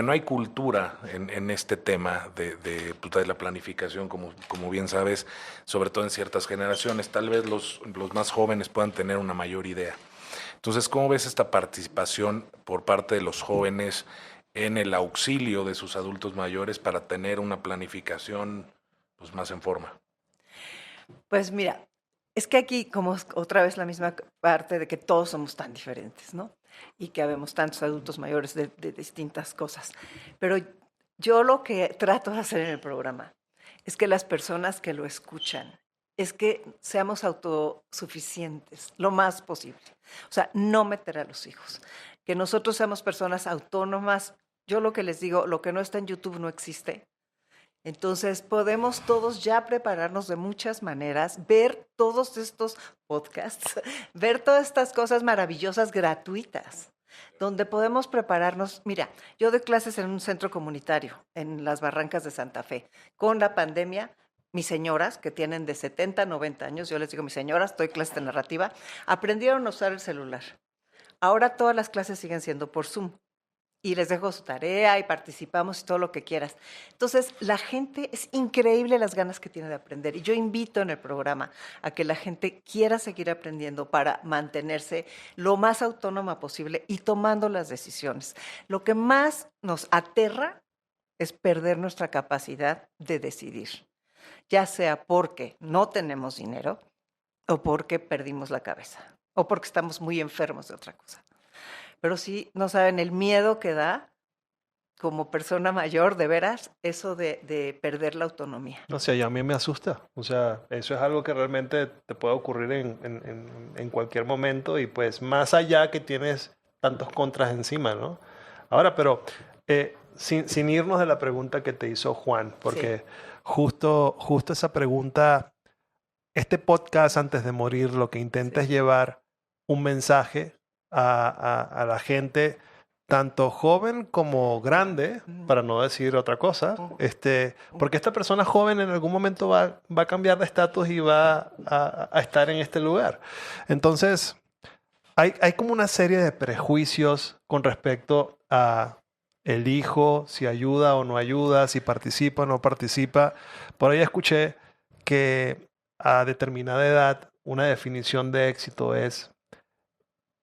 no hay cultura en este tema de la planificación, como bien sabes, sobre todo en ciertas generaciones. Tal vez los más jóvenes puedan tener una mayor idea. Entonces, ¿cómo ves esta participación por parte de los jóvenes en el auxilio de sus adultos mayores para tener una planificación pues, más en forma? pues mira, es que aquí como es otra vez la misma parte de que todos somos tan diferentes, ¿no? Y que habemos tantos adultos mayores de distintas cosas. Pero yo lo que trato de hacer en el programa es que las personas que lo escuchan, es que seamos autosuficientes lo más posible. O sea, no meter a los hijos. Que nosotros seamos personas autónomas. Yo lo que les digo, lo que no está en YouTube no existe. Entonces, podemos todos ya prepararnos de muchas maneras, ver todos estos podcasts, ver todas estas cosas maravillosas gratuitas, donde podemos prepararnos. Mira, yo doy clases en un centro comunitario en las Barrancas de Santa Fe. Con la pandemia, mis señoras, que tienen de 70 a 90 años, yo les digo mis señoras, doy clases de narrativa, aprendieron a usar el celular. Ahora todas las clases siguen siendo por Zoom. Y les dejo su tarea y participamos y todo lo que quieras. Entonces, la gente, es increíble las ganas que tiene de aprender. Y yo invito en el programa a que la gente quiera seguir aprendiendo para mantenerse lo más autónoma posible y tomando las decisiones. Lo que más nos aterra es perder nuestra capacidad de decidir, ya sea porque no tenemos dinero o porque perdimos la cabeza o porque estamos muy enfermos de otra cosa. Pero sí, no saben el miedo que da como persona mayor, de veras, eso de perder la autonomía. No sé, y a mí me asusta. O sea, eso es algo que realmente te puede ocurrir en cualquier momento y pues más allá que tienes tantos contras encima, ¿no? Ahora, pero sin irnos de la pregunta que te hizo Juan, porque justo esa pregunta, este podcast antes de morir, lo que intenta es llevar un mensaje a la gente, tanto joven como grande, para no decir otra cosa, porque esta persona joven en algún momento va a cambiar de estatus y va a estar en este lugar. Entonces, hay como una serie de prejuicios con respecto a el hijo, si ayuda o no ayuda, si participa o no participa. Por ahí escuché que a determinada edad una definición de éxito es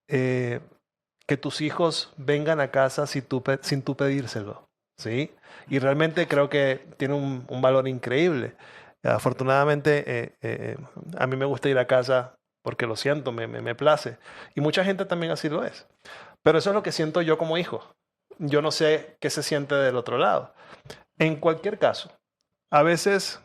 que tus hijos vengan a casa sin tú pedírselo, ¿sí? Y realmente creo que tiene un valor increíble. Afortunadamente, a mí me gusta ir a casa porque lo siento, me place. Y mucha gente también así lo es. Pero eso es lo que siento yo como hijo. Yo no sé qué se siente del otro lado. En cualquier caso, a veces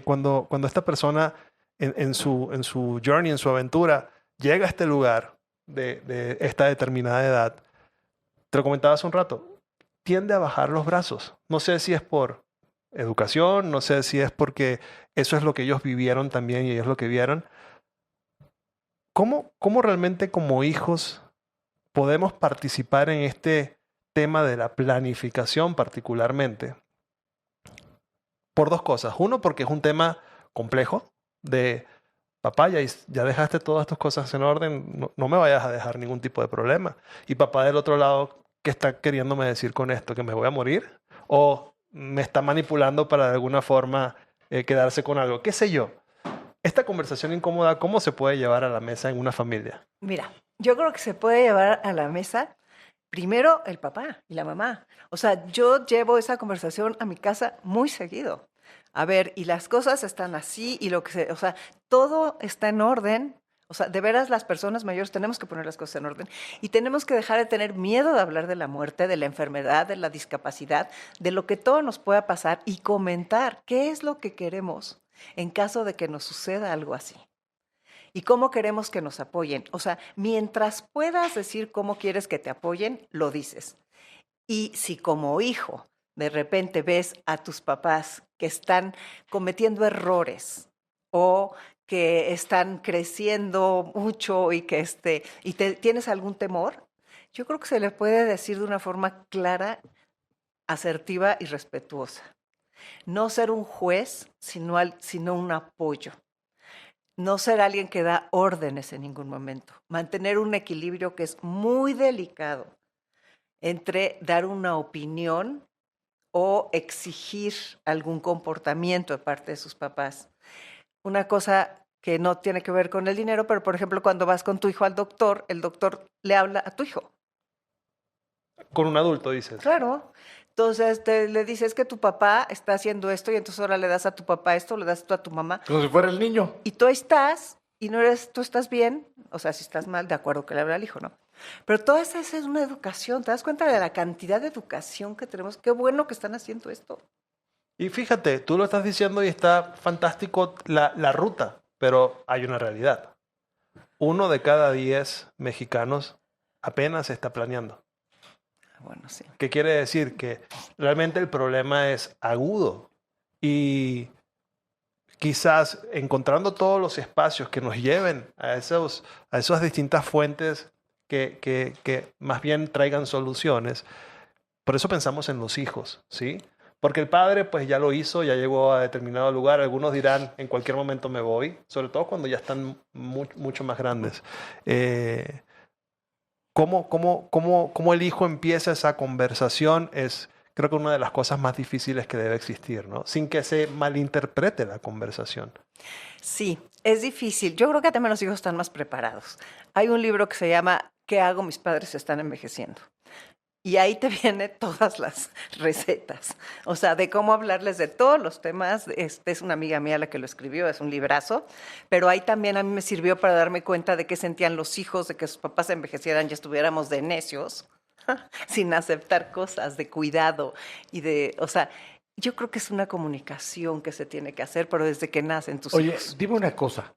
cuando esta persona en su journey, en su aventura, llega a este lugar de esta determinada edad, te lo comentaba hace un rato, tiende a bajar los brazos. No sé si es por educación, no sé si es porque eso es lo que ellos vivieron también y ellos lo que vieron. ¿Cómo realmente como hijos podemos participar en este tema de la planificación particularmente? Por dos cosas. Uno, porque es un tema complejo de papá, ya dejaste todas tus cosas en orden, no me vayas a dejar ningún tipo de problema. Y papá del otro lado, ¿qué está queriéndome decir con esto? ¿Que me voy a morir? ¿O me está manipulando para de alguna forma quedarse con algo? ¿Qué sé yo? Esta conversación incómoda, ¿cómo se puede llevar a la mesa en una familia? Mira, yo creo que se puede llevar a la mesa primero el papá y la mamá. O sea, yo llevo esa conversación a mi casa muy seguido. A ver, y las cosas están así y o sea, todo está en orden. O sea, de veras las personas mayores tenemos que poner las cosas en orden y tenemos que dejar de tener miedo de hablar de la muerte, de la enfermedad, de la discapacidad, de lo que todo nos pueda pasar y comentar qué es lo que queremos en caso de que nos suceda algo así. ¿Y cómo queremos que nos apoyen? O sea, mientras puedas decir cómo quieres que te apoyen, lo dices. Y si como hijo de repente ves a tus papás que están cometiendo errores o que están creciendo mucho y que tienes algún temor, yo creo que se le puede decir de una forma clara, asertiva y respetuosa. No ser un juez, sino un apoyo. No ser alguien que da órdenes en ningún momento. Mantener un equilibrio que es muy delicado entre dar una opinión o exigir algún comportamiento de parte de sus papás. Una cosa que no tiene que ver con el dinero, pero por ejemplo, cuando vas con tu hijo al doctor, el doctor le habla a tu hijo. Con un adulto, dices. Claro. Entonces le dices que tu papá está haciendo esto y entonces ahora le das a tu papá esto, le das esto a tu mamá. Como si fuera el niño. Y tú estás, y tú estás bien, o sea, si estás mal, de acuerdo que le habla al hijo, ¿no? Pero toda esa es una educación, ¿te das cuenta de la cantidad de educación que tenemos? Qué bueno que están haciendo esto. Y fíjate, tú lo estás diciendo y está fantástico la ruta, pero hay una realidad. 1 de cada 10 mexicanos apenas está planeando. Bueno, sí. ¿Qué quiere decir? Que realmente el problema es agudo y quizás encontrando todos los espacios que nos lleven a esas distintas fuentes que más bien traigan soluciones. Por eso pensamos en los hijos, ¿sí? Porque el padre pues ya lo hizo, ya llegó a determinado lugar. Algunos dirán, en cualquier momento me voy, sobre todo cuando ya están mucho más grandes. ¿Cómo el hijo empieza esa conversación? Es, creo que una de las cosas más difíciles que debe existir, ¿no? Sin que se malinterprete la conversación. Sí, es difícil. Yo creo que también los hijos están más preparados. Hay un libro que se llama ¿Qué hago? Mis padres se están envejeciendo. Y ahí te vienen todas las recetas, o sea, de cómo hablarles de todos los temas. Es una amiga mía la que lo escribió, es un librazo, pero ahí también a mí me sirvió para darme cuenta de qué sentían los hijos, de que sus papás envejecieran y estuviéramos de necios, sin aceptar cosas de cuidado y o sea, yo creo que es una comunicación que se tiene que hacer, pero desde que nacen tus Oye, hijos. dime una cosa.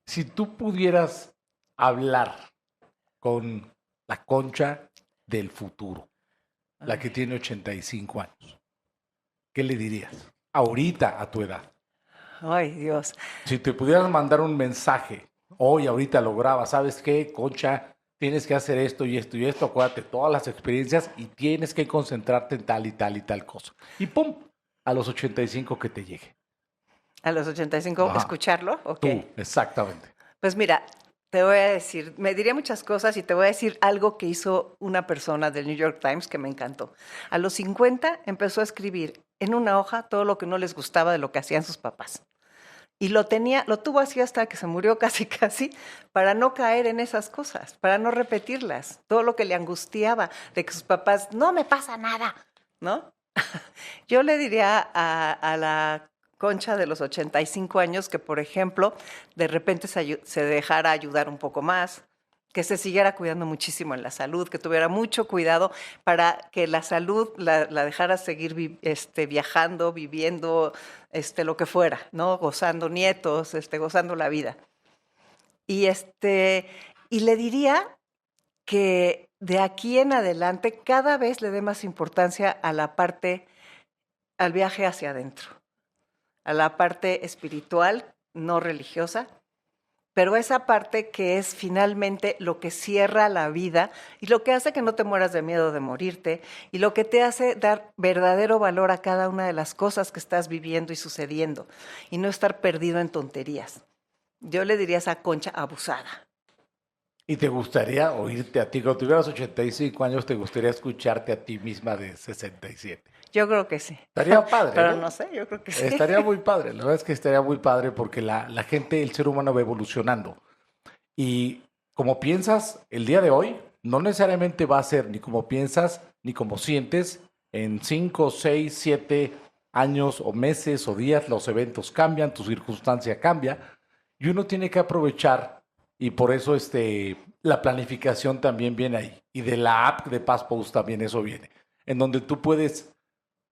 Si tú pudieras hablar con la Concha del futuro, la que tiene 85 años, ¿qué le dirías? Ahorita, a tu edad. Ay, Dios. Si te pudieras mandar un mensaje, hoy, ahorita lo grabas, ¿sabes qué, Concha? Tienes que hacer esto y esto y esto, acuérdate todas las experiencias y tienes que concentrarte en tal y tal y tal cosa. Y ¡pum! A los 85 que te llegue. A los 85, Ajá. ¿escucharlo? Ok. Tú, exactamente. Pues mira, te voy a decir, me diría muchas cosas y te voy a decir algo que hizo una persona del New York Times que me encantó. A los 50 empezó a escribir en una hoja todo lo que no les gustaba de lo que hacían sus papás. Y lo tuvo así hasta que se murió casi, para no caer en esas cosas, para no repetirlas. Todo lo que le angustiaba de que sus papás, no me pasa nada, ¿no? Yo le diría a la Concha de los 85 años que, por ejemplo, de repente se dejara ayudar un poco más, que se siguiera cuidando muchísimo en la salud, que tuviera mucho cuidado para que la salud la dejara seguir viajando, viviendo, lo que fuera, ¿no? Gozando nietos, gozando la vida. Y le diría que de aquí en adelante cada vez le dé más importancia a al viaje hacia adentro, a la parte espiritual, no religiosa, pero esa parte que es finalmente lo que cierra la vida y lo que hace que no te mueras de miedo de morirte y lo que te hace dar verdadero valor a cada una de las cosas que estás viviendo y sucediendo y no estar perdido en tonterías. Yo le diría a esa Concha abusada. ¿Y te gustaría oírte a ti? Cuando tuvieras 85 años, ¿te gustaría escucharte a ti misma de 67? Yo creo que sí. Estaría padre, Pero ¿no? no sé, yo creo que sí. Estaría muy padre. La verdad es que estaría muy padre porque la gente, el ser humano va evolucionando. Y como piensas el día de hoy, no necesariamente va a ser ni como piensas ni como sientes. En 5, 6, 7 años o meses o días los eventos cambian, tu circunstancia cambia y uno tiene que aprovechar y por eso la planificación también viene ahí. Y de la app de Passpost también eso viene. En donde tú puedes,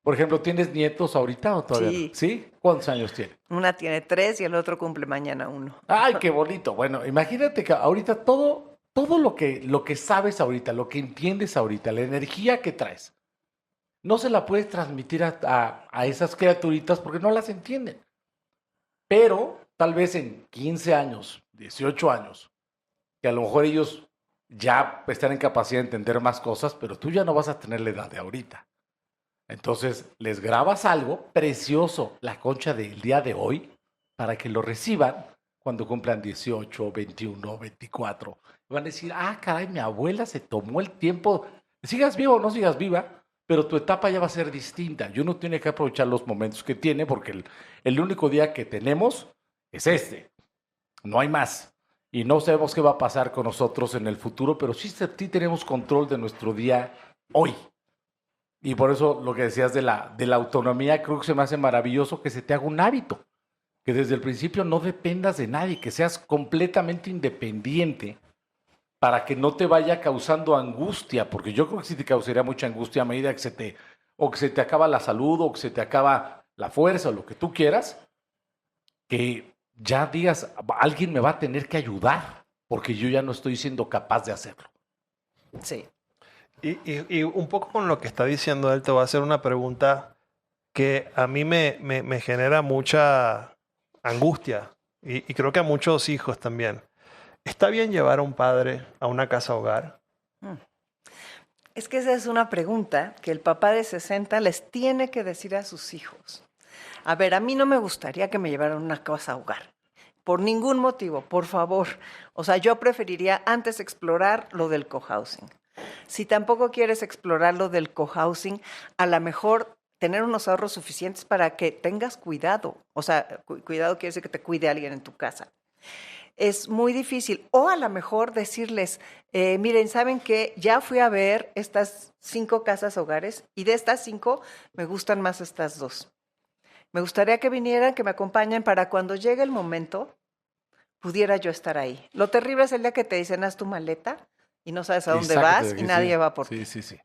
por ejemplo, ¿tienes nietos ahorita o todavía Sí. no? ¿Sí? ¿Cuántos años tiene? Una tiene 3 y el otro cumple mañana 1. Ay, qué bonito. Bueno, imagínate que ahorita todo lo que sabes ahorita, lo que entiendes ahorita, la energía que traes, no se la puedes transmitir a esas criaturitas porque no las entienden. Pero tal vez en 15 años, 18 años, que a lo mejor ellos ya están en capacidad de entender más cosas, pero tú ya no vas a tener la edad de ahorita. Entonces, les grabas algo precioso, la Concha del día de hoy, para que lo reciban cuando cumplan 18, 21, 24. Van a decir, ah, caray, mi abuela se tomó el tiempo. Sigas viva o no sigas viva, pero tu etapa ya va a ser distinta. Y uno tiene que aprovechar los momentos que tiene, porque el único día que tenemos es este. No hay más. Y no sabemos qué va a pasar con nosotros en el futuro, pero sí tenemos control de nuestro día hoy. Y por eso lo que decías de la autonomía, creo que se me hace maravilloso que se te haga un hábito. Que desde el principio no dependas de nadie, que seas completamente independiente para que no te vaya causando angustia, porque yo creo que sí te causaría mucha angustia a medida que se te acaba la salud o que se te acaba la fuerza o lo que tú quieras, que ya digas, alguien me va a tener que ayudar porque yo ya no estoy siendo capaz de hacerlo. Sí. Y un poco con lo que está diciendo él, te voy a hacer una pregunta que a mí me genera mucha angustia y creo que a muchos hijos también. ¿Está bien llevar a un padre a una casa hogar? Es que esa es una pregunta que el papá de 60 les tiene que decir a sus hijos. A ver, a mí no me gustaría que me llevaran a una casa hogar. Por ningún motivo, por favor. O sea, yo preferiría antes explorar lo del cohousing. Si tampoco quieres explorar lo del cohousing, a lo mejor tener unos ahorros suficientes para que tengas cuidado. O sea, cuidado quiere decir que te cuide alguien en tu casa. Es muy difícil. O a lo mejor decirles, miren, ¿saben qué? Ya fui a ver estas 5 casas hogares y de estas 5 me gustan más estas 2. Me gustaría que vinieran, que me acompañen para cuando llegue el momento, pudiera yo estar ahí. Lo terrible es el día que te dicen, haz tu maleta y no sabes a dónde Exacto, vas y nadie sí. va por ti. Sí.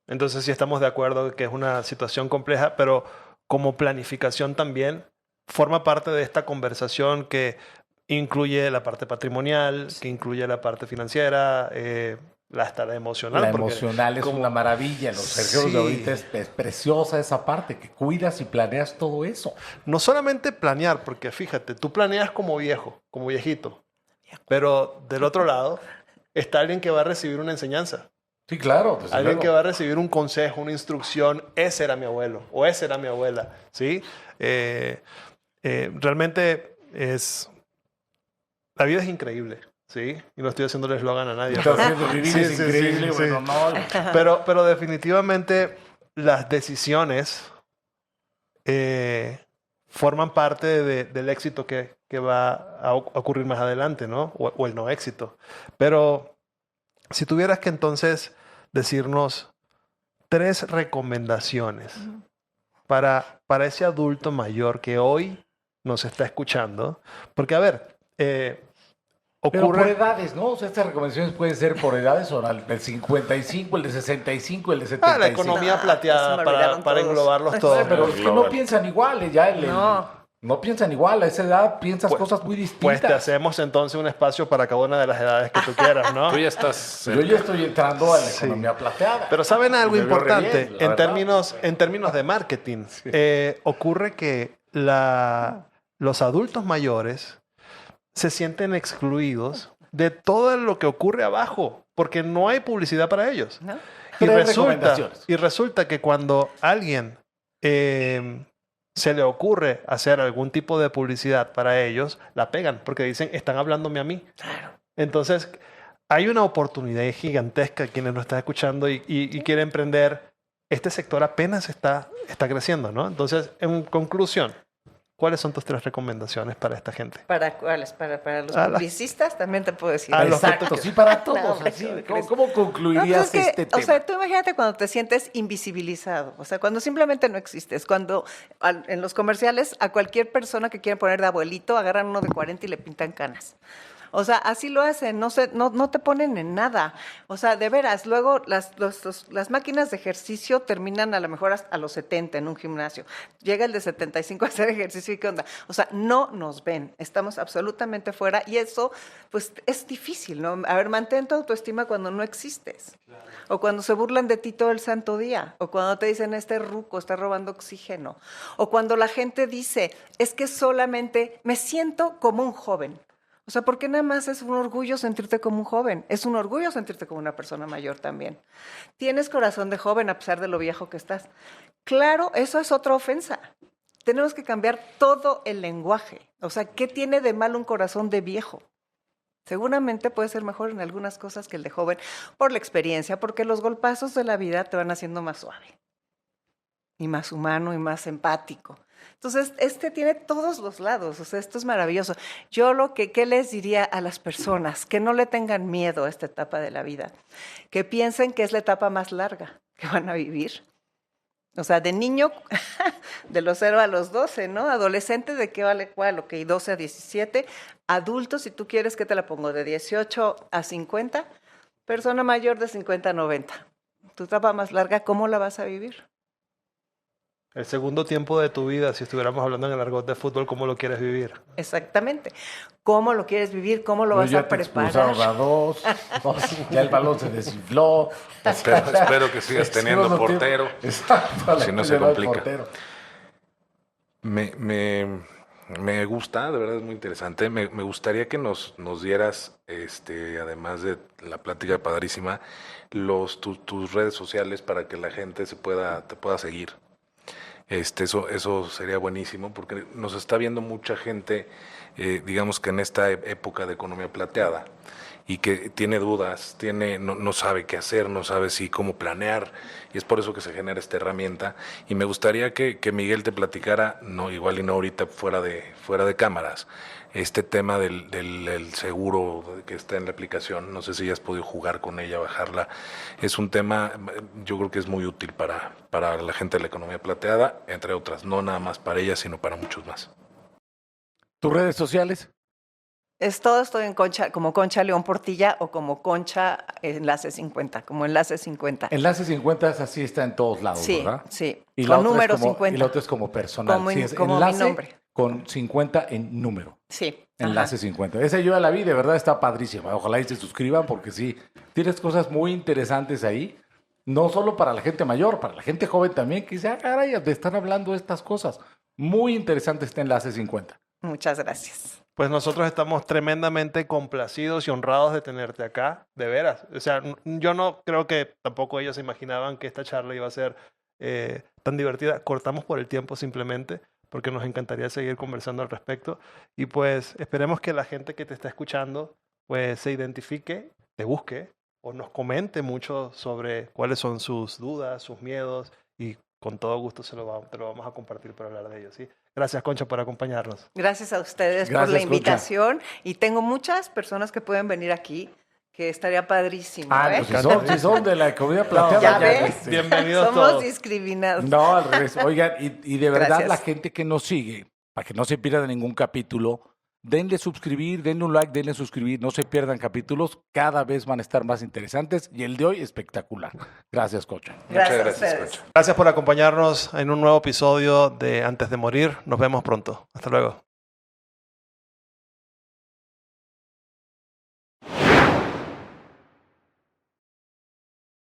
Entonces sí estamos de acuerdo que es una situación compleja, pero como planificación también forma parte de esta conversación que incluye la parte patrimonial, que incluye la parte financiera, hasta la emocional. La porque emocional es como- una maravilla. Los Sergios Sí. de ahorita es preciosa esa parte, que cuidas y planeas todo eso. No solamente planear, porque fíjate, tú planeas como viejo, como viejito, pero del otro lado está alguien que va a recibir una enseñanza. Sí, claro. desde Alguien luego. que va a recibir un consejo, una instrucción. Ese era mi abuelo o esa era mi abuela, ¿sí? Realmente la vida es increíble, ¿sí? Y no estoy haciendo el eslogan a nadie. Estás pero- haciendo vivir, Sí, es sí, increíble. sí, Bueno, sí. no. Pero definitivamente las decisiones forman parte del éxito que va a ocurrir más adelante, ¿no? O el no éxito. Pero si tuvieras que entonces decirnos 3 recomendaciones para ese adulto mayor que hoy nos está escuchando, porque a ver, Pero por ocurre... edades, ¿no? O sea, estas recomendaciones pueden ser por edades, o el de 55, el de 65, el de 75. la economía Ah, plateada se me olvidaron para todos. englobarlos todos. Pero es que no piensan igual, ya no piensan igual. A esa edad piensas Pues- cosas muy distintas. Pues te hacemos entonces un espacio para cada una de las edades que tú quieras, ¿no? Tú ya estás... Yo ya estoy entrando a la Sí. economía plateada. Pero ¿saben algo Me veo re importante? bien, la verdad. En términos de marketing, ocurre que los adultos mayores se sienten excluidos de todo lo que ocurre abajo, porque no hay publicidad para ellos. ¿No? Y Tres resulta, recomendaciones. y resulta que cuando a alguien se le ocurre hacer algún tipo de publicidad para ellos, la pegan, porque dicen, están hablándome a mí. Entonces, hay una oportunidad gigantesca quienes nos están escuchando y quieren emprender. Este sector apenas está creciendo, ¿no? Entonces, en conclusión, ¿cuáles son tus 3 recomendaciones para esta gente? ¿Para cuáles? ¿Para los A la- publicistas? También te puedo decir. a los Exacto, sí, para todos. No, así. ¿cómo ¿Cómo, crees? cómo No, concluirías pues es que, este tema? o sea, tú imagínate cuando te sientes invisibilizado, o sea, cuando simplemente no existes, cuando en los comerciales a cualquier persona que quieren poner de abuelito agarran uno de 40 y le pintan canas. O sea, así lo hacen, no te ponen en nada. O sea, de veras, luego las máquinas de ejercicio terminan a lo mejor hasta a los 70 en un gimnasio. Llega el de 75 a hacer ejercicio y ¿qué onda? O sea, no nos ven, estamos absolutamente fuera y eso, pues, es difícil, ¿no? A ver, mantén tu autoestima cuando no existes. O cuando se burlan de ti todo el santo día. O cuando te dicen, este ruco está robando oxígeno. O cuando la gente dice, es que solamente me siento como un joven. O sea, porque nada más es un orgullo sentirte como un joven. Es un orgullo sentirte como una persona mayor también. Tienes corazón de joven a pesar de lo viejo que estás. Claro, eso es otra ofensa. Tenemos que cambiar todo el lenguaje. O sea, ¿qué tiene de mal un corazón de viejo? Seguramente puede ser mejor en algunas cosas que el de joven por la experiencia, porque los golpazos de la vida te van haciendo más suave y más humano y más empático. Entonces, tiene todos los lados, o sea, esto es maravilloso. Yo ¿qué les diría a las personas? Que no le tengan miedo a esta etapa de la vida, que piensen que es la etapa más larga que van a vivir. O sea, de niño, de los 0 a los 12, ¿no? Adolescente, ¿de qué vale cuál? Ok, 12 a 17. Adulto, si tú quieres, ¿qué te la pongo? De 18 a 50. Persona mayor de 50 a 90. Tu etapa más larga, ¿cómo la vas a vivir? El segundo tiempo de tu vida, si estuviéramos hablando en el argot de fútbol, ¿cómo lo quieres vivir? Exactamente. ¿Cómo lo quieres vivir? ¿Cómo lo vas ya a te preparar? expulsaron a dos, ya el balón se desinfló. Espero que sigas teniendo Segundo tiempo. portero. Exacto, Si no se llenó el complica. portero. Me gusta, de verdad es muy interesante. Me gustaría que nos dieras, además de la plática padrísima, tus redes sociales para que la gente te pueda seguir. Eso sería buenísimo porque nos está viendo mucha gente, digamos que en esta época de economía plateada y que tiene dudas, no sabe qué hacer, no sabe cómo planear y es por eso que se genera esta herramienta y me gustaría que Miguel te platicara, no igual y no ahorita fuera de cámaras, este tema del seguro que está en la aplicación, no sé si ya has podido jugar con ella, bajarla, es un tema, yo creo que es muy útil para la gente de la economía plateada, entre otras, no nada más para ella, sino para muchos más. ¿Tus redes sociales? Estoy en Concha, como Concha León Portilla o como Concha Enlace 50, como Enlace 50. Enlace 50 es así, está en todos lados, Sí, ¿verdad? sí, Y con la otra número es como, 50. Y la otra es como personal. Como, Sí, es como mi enlace nombre. con 50 en número. Sí. Enlace 50. Esa yo ya la vi, de verdad está padrísima. Ojalá y se suscriban porque sí, tienes cosas muy interesantes ahí. No solo para la gente mayor, para la gente joven también, que dice, ah, caray, de estar hablando de estas cosas. Muy interesante este Enlace 50. Muchas gracias. Pues nosotros estamos tremendamente complacidos y honrados de tenerte acá, de veras. O sea, yo no creo que tampoco ellos se imaginaban que esta charla iba a ser tan divertida. Cortamos por el tiempo simplemente porque nos encantaría seguir conversando al respecto. Y pues esperemos que la gente que te está escuchando pues se identifique, te busque o nos comente mucho sobre cuáles son sus dudas, sus miedos y con todo gusto te lo vamos a compartir para hablar de ellos, ¿sí? Gracias, Concha, por acompañarnos. Gracias a ustedes por Gracias, la Concha. invitación. Y tengo muchas personas que pueden venir aquí, que estaría padrísimo. Ah, ¿eh? pues si son de la comida plateada. ¿Ya ves? Bienvenidos Somos todos. discriminados. No, al revés. Oigan, y de verdad Gracias. la gente que nos sigue, para que no se pierdan ningún capítulo, denle suscribir, denle un like, denle suscribir, no se pierdan capítulos, cada vez van a estar más interesantes y el de hoy espectacular. Gracias, Concha. Gracias, Muchas gracias, a ustedes. Concha. Gracias por acompañarnos en un nuevo episodio de Antes de Morir. Nos vemos pronto. Hasta luego.